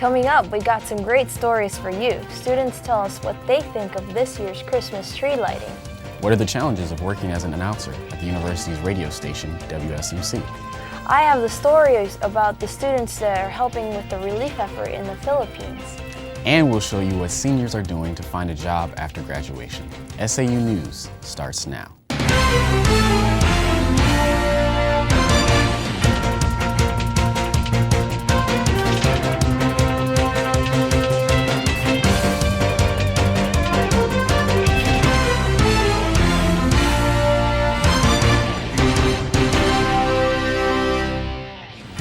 Coming up, we got some great stories for you. Students tell us what they think of this year's Christmas tree lighting. What are the challenges of working as an announcer at the university's radio station, WSUC? I have the stories about the students that are helping with the relief effort in the Philippines. And we'll show you what seniors are doing to find a job after graduation. SAU News starts now.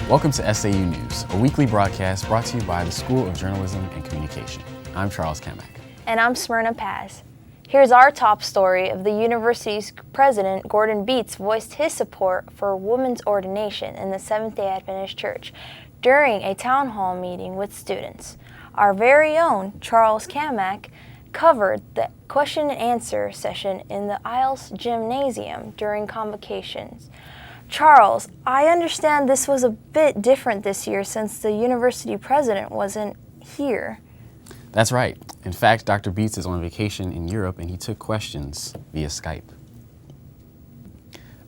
Welcome to SAU News, a weekly broadcast brought to you by the School of Journalism and Communication. I'm Charles Kamak. And I'm Smyrna Paz. Here's our top story of the university's president, Gordon Beets, voiced his support for women's ordination in the Seventh-day Adventist Church during a town hall meeting with students. Our very own Charles Kamak covered the question and answer session in the Isles Gymnasium during convocations. Charles, I understand this was a bit different this year since the university president wasn't here. That's right. In fact, Dr. Beets is on vacation in Europe and he took questions via Skype.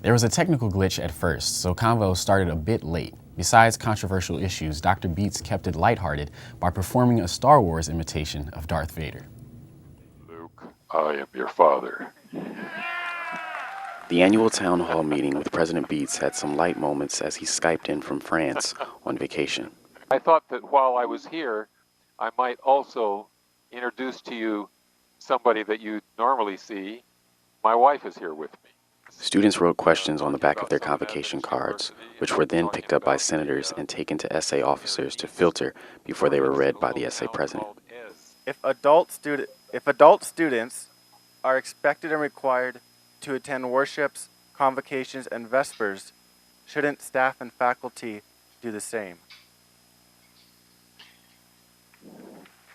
There was a technical glitch at first, so convo started a bit late. Besides controversial issues, Dr. Beets kept it lighthearted by performing a Star Wars imitation of Darth Vader. Luke, I am your father. The annual town hall meeting with President Beets had some light moments as he Skyped in from France on vacation. I thought that while I was here, I might also introduce to you somebody that you normally see. My wife is here with me. Students wrote questions on the back of their convocation cards, which were then picked up by senators and taken to SA officers to filter before they were read by the SA president. If adult students are expected and required to attend worships, convocations, and vespers, shouldn't staff and faculty do the same?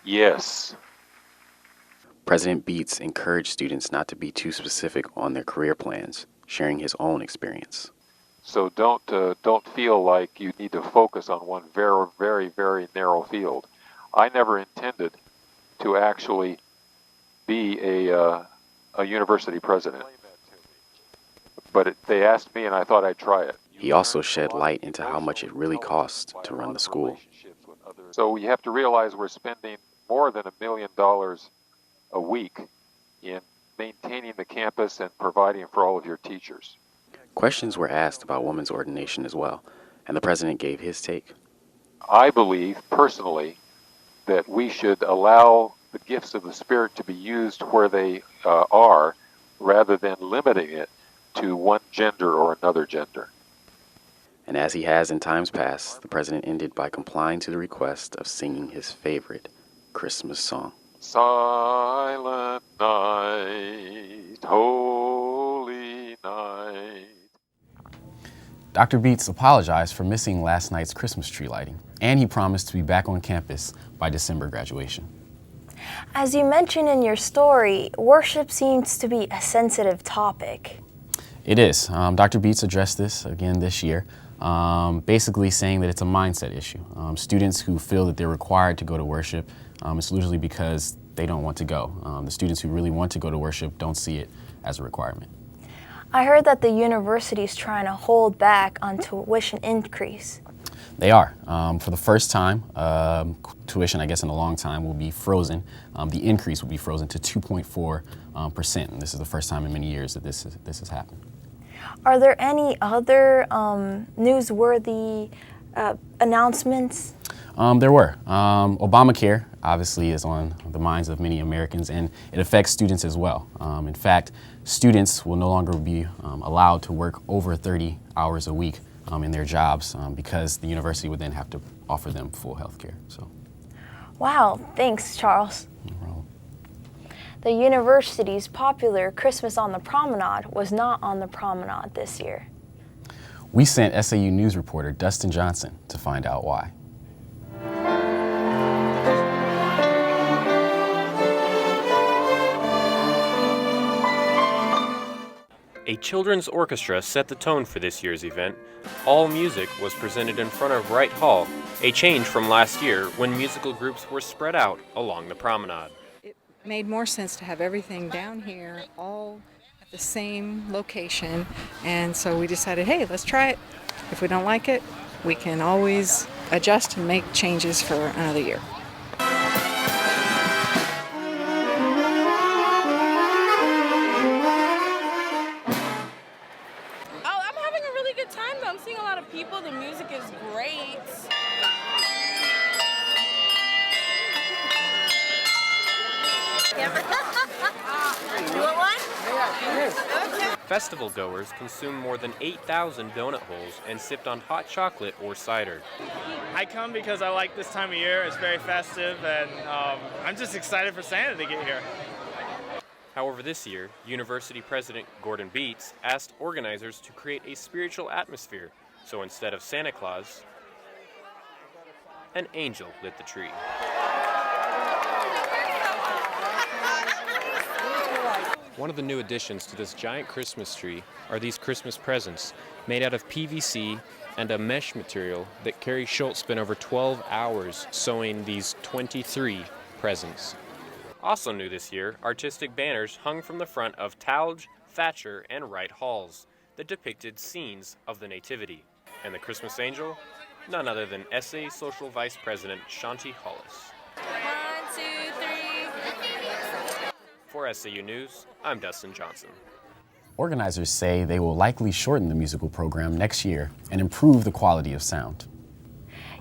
Yes. President Beets encouraged students not to be too specific on their career plans, sharing his own experience. So don't feel like you need to focus on one very, very, very narrow field. I never intended to actually be a university president. But they asked me and I thought I'd try it. He also shed light into how much it really costs to run the school. So you have to realize we're spending more than $1 million a week in maintaining the campus and providing for all of your teachers. Questions were asked about women's ordination as well, and the president gave his take. I believe, personally, that we should allow the gifts of the Spirit to be used where they are, rather than limiting it to one gender or another gender. And as he has in times past, the president ended by complying to the request of singing his favorite Christmas song. Silent night, holy night. Dr. Beets apologized for missing last night's Christmas tree lighting, and he promised to be back on campus by December graduation. As you mentioned in your story, worship seems to be a sensitive topic. It is. Dr. Beets addressed this again this year, basically saying that it's a mindset issue. Students who feel that they're required to go to worship, it's usually because they don't want to go. The students who really want to go to worship don't see it as a requirement. I heard that the university is trying to hold back on tuition increase. They are. For the first time, tuition, I guess in a long time, will be frozen. The increase will be frozen to 2.4%. And this is the first time in many years that this has happened. Are there any other newsworthy announcements? There were. Obamacare obviously is on the minds of many Americans, and it affects students as well. In fact, students will no longer be allowed to work over 30 hours a week in their jobs because the university would then have to offer them full health care. So. Wow, thanks, Charles. No problem. The university's popular Christmas on the Promenade was not on the promenade this year. We sent SAU News reporter Dustin Johnson to find out why. A children's orchestra set the tone for this year's event. All music was presented in front of Wright Hall, a change from last year when musical groups were spread out along the promenade. It made more sense to have everything down here, all at the same location, and so we decided, hey, let's try it. If we don't like it, we can always adjust and make changes for another year. I'm seeing a lot of people. The music is great. You want one? Festival goers consumed more than 8,000 donut holes and sipped on hot chocolate or cider. I come because I like this time of year. It's very festive, and I'm just excited for Santa to get here. However, this year, University President Gordon Beets asked organizers to create a spiritual atmosphere, so instead of Santa Claus, an angel lit the tree. One of the new additions to this giant Christmas tree are these Christmas presents made out of PVC and a mesh material that Carrie Schultz spent over 12 hours sewing these 23 presents. Also new this year, artistic banners hung from the front of Talge, Thatcher, and Wright halls that depicted scenes of the Nativity. And the Christmas angel? None other than SA Social Vice President Shanti Hollis. 1, 2, 3. For SAU News, I'm Dustin Johnson. Organizers say they will likely shorten the musical program next year and improve the quality of sound.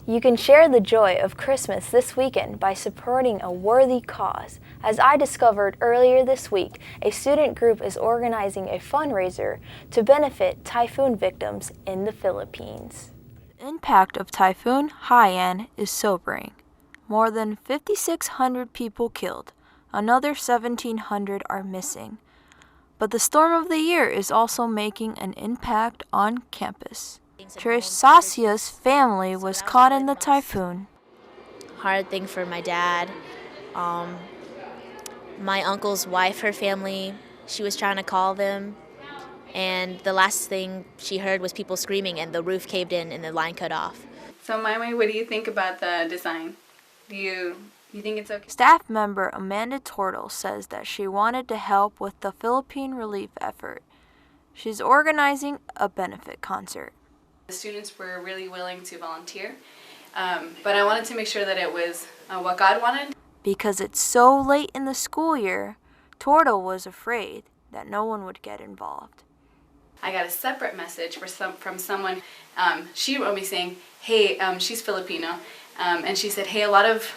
You can share the joy of Christmas this weekend by supporting a worthy cause. As I discovered earlier this week, a student group is organizing a fundraiser to benefit typhoon victims in the Philippines. The impact of Typhoon Haiyan is sobering. More than 5,600 people killed. Another 1,700 are missing. But the storm of the year is also making an impact on campus. Trisasia's family was caught in the typhoon. Hard thing for my dad. My uncle's wife, her family, she was trying to call them, and the last thing she heard was people screaming, and the roof caved in and the line cut off. So, Maimai, what do you think about the design? Do you think it's okay? Staff member Amanda Tortle says that she wanted to help with the Philippine relief effort. She's organizing a benefit concert. The students were really willing to volunteer, but I wanted to make sure that it was what God wanted. Because it's so late in the school year, Tortle was afraid that no one would get involved. I got a separate message from someone. She wrote me saying, hey, she's Filipino, and she said, hey, a lot of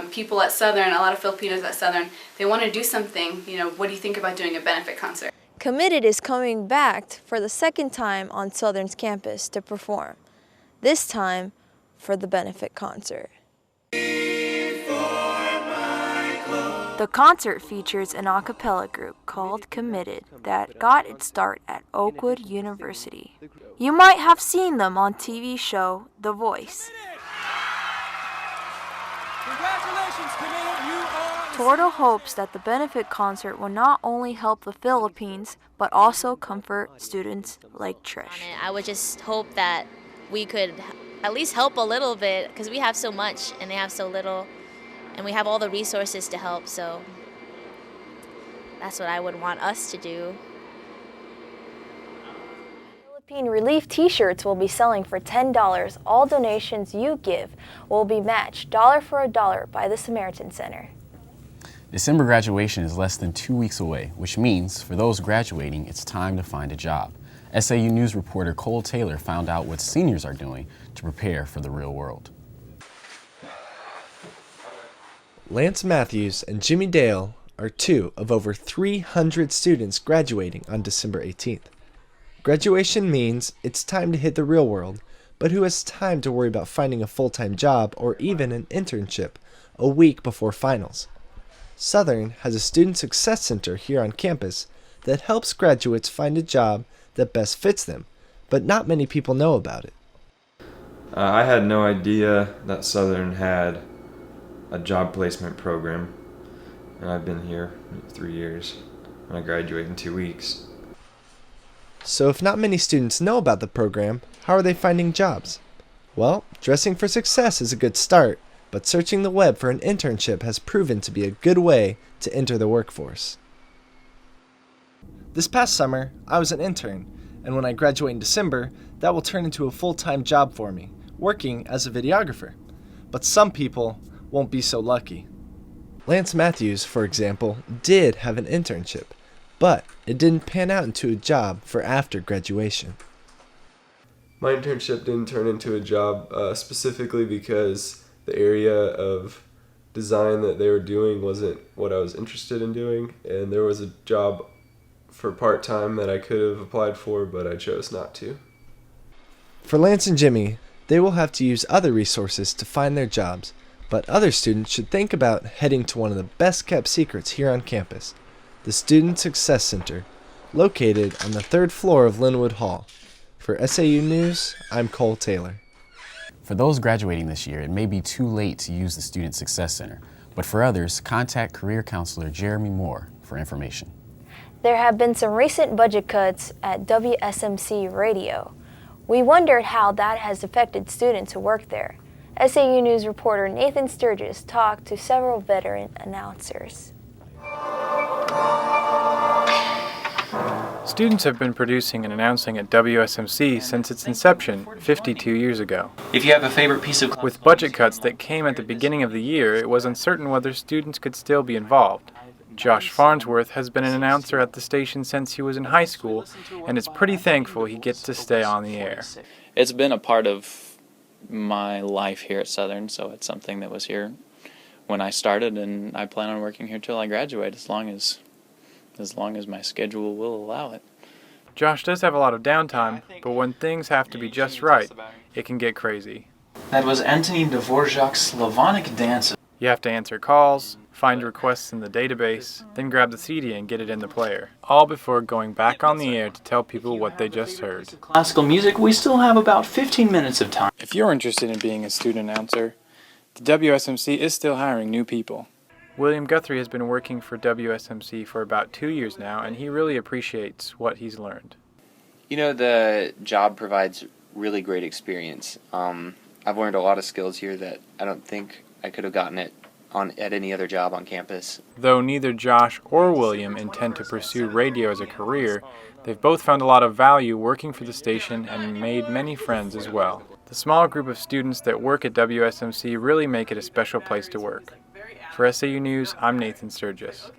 people at Southern, a lot of Filipinos at Southern, they want to do something, what do you think about doing a benefit concert? Committed is coming back for the second time on Southern's campus to perform, this time for the benefit concert. The concert features an a cappella group called Committed that got its start at Oakwood University. You might have seen them on TV show The Voice. Congratulations, Committed, you are... Tortle hopes that the benefit concert will not only help the Philippines, but also comfort students like Trish. I would just hope that we could at least help a little bit, because we have so much and they have so little, and we have all the resources to help, so that's what I would want us to do. Philippine Relief t-shirts will be selling for $10. All donations you give will be matched dollar for a dollar by the Samaritan Center. December graduation is less than 2 weeks away, which means for those graduating, it's time to find a job. SAU News reporter Cole Taylor found out what seniors are doing to prepare for the real world. Lance Matthews and Jimmy Dale are two of over 300 students graduating on December 18th. Graduation means it's time to hit the real world, but who has time to worry about finding a full-time job or even an internship a week before finals? Southern has a student success center here on campus that helps graduates find a job that best fits them, but not many people know about it. I had no idea that Southern had a job placement program, and I've been here 3 years, and I graduate in 2 weeks. So if not many students know about the program, how are they finding jobs? Well, dressing for success is a good start, but searching the web for an internship has proven to be a good way to enter the workforce. This past summer, I was an intern, and when I graduate in December, that will turn into a full-time job for me, working as a videographer. But some people won't be so lucky. Lance Matthews, for example, did have an internship, but it didn't pan out into a job for after graduation. My internship didn't turn into a job specifically because the area of design that they were doing wasn't what I was interested in doing, and there was a job for part-time that I could have applied for, but I chose not to. For Lance and Jimmy, they will have to use other resources to find their jobs, but other students should think about heading to one of the best-kept secrets here on campus, the Student Success Center, located on the 3rd floor of Linwood Hall. For SAU News, I'm Cole Taylor. For those graduating this year, it may be too late to use the Student Success Center, but for others, contact Career Counselor Jeremy Moore for information. There have been some recent budget cuts at WSMC Radio. We wondered how that has affected students who work there. SAU News reporter Nathan Sturgis talked to several veteran announcers. Students have been producing and announcing at WSMC since its inception 52 years ago. If you have a favorite piece of... With budget cuts that came at the beginning of the year, it was uncertain whether students could still be involved. Josh Farnsworth has been an announcer at the station since he was in high school, and is pretty thankful he gets to stay on the air. It's been a part of my life here at Southern, so it's something that was here when I started, and I plan on working here till I graduate, as long as my schedule will allow it. Josh does have a lot of downtime, but when things have to be just right, it can get crazy. That was Anthony Dvorak's Slavonic Dance. You have to answer calls, find requests in the database, then grab the CD and get it in the player, all before going back on the air to tell people what they just heard. Classical music, we still have about 15 minutes of time. If you're interested in being a student announcer, the WSMC is still hiring new people. William Guthrie has been working for WSMC for about 2 years now, and he really appreciates what he's learned. You know, the job provides really great experience. I've learned a lot of skills here that I don't think I could have gotten at any other job on campus. Though neither Josh or William intend to pursue radio as a career, they've both found a lot of value working for the station and made many friends as well. The small group of students that work at WSMC really make it a special place to work. For SAU News, I'm Nathan Sturgis.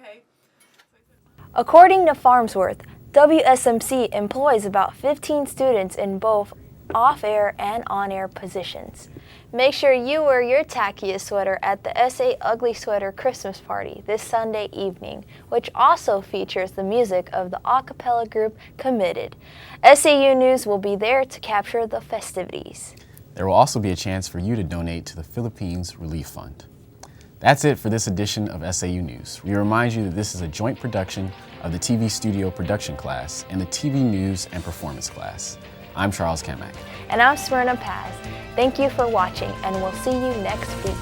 According to Farnsworth, WSMC employs about 15 students in both off-air and on-air positions. Make sure you wear your tackiest sweater at the SA Ugly Sweater Christmas Party this Sunday evening, which also features the music of the a cappella group Committed. SAU News will be there to capture the festivities. There will also be a chance for you to donate to the Philippines Relief Fund. That's it for this edition of SAU News. We remind you that this is a joint production of the TV Studio Production class and the TV News and Performance class. I'm Charles Kamak. And I'm Smyrna Paz. Thank you for watching, and we'll see you next week.